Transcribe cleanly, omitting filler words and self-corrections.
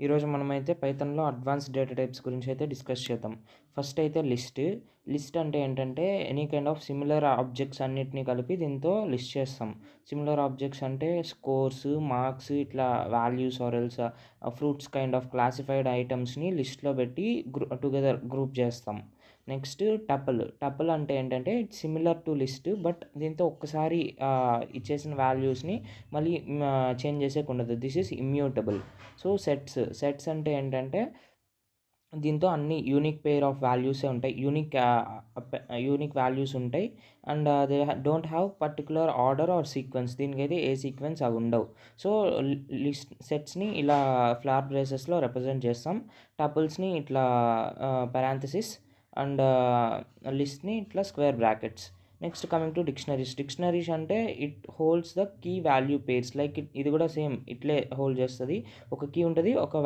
ఈరోజు మనమైతే పైథాన్‌లో advanced data types గురించి అయితే డిస్కస్ చేద్దాం. ఫస్ట్ అయితే లిస్ట్ అంటే ఏంటంటే any kind of similar objects అన్నిటిని కలిపి దీంతో లిస్ట్ చేస్తాం. సిమిలర్ ఆబ్జెక్ట్స్ అంటే స్కోర్స్, మార్క్స్ ఇట్లా values or else fruits kind of classified ఐటమ్స్‌ని లిస్ట్‌లో పెట్టి టుగెదర్ గ్రూప్ చేస్తాం. నెక్స్ట్ టపుల్ అంటే ఏంటంటే it's similar to list but దీంతో ఒక్కసారి ఇచ్చేసిన వాల్యూస్‌ని మళ్ళీ చేంజ్ చేసేకుండదు. This is immutable. So sets అంటే ఏంటంటే దీంతో అన్ని యూనిక్ పెయిర్ ఆఫ్ వాల్యూసే ఉంటాయి. యూనిక్ వాల్యూస్ ఉంటాయి. And they don't have particular order or sequence. దీనికైతే ఏ సీక్వెన్స్ అవి ఉండవు. సో సెట్స్ని ఇలా ఫ్లవర్ బ్రేసెస్లో రిప్రజెంట్ చేస్తాం. టపుల్స్ని ఇట్లా పారాంథసిస్ అండ్ లిస్ట్ని ఇట్లా square brackets. Next coming to dictionaries అంటే it holds the key value pairs. Like ఇది కూడా సేమ్ ఇట్లే హోల్డ్ చేస్తుంది. ఒక కీ ఉంటుంది, ఒక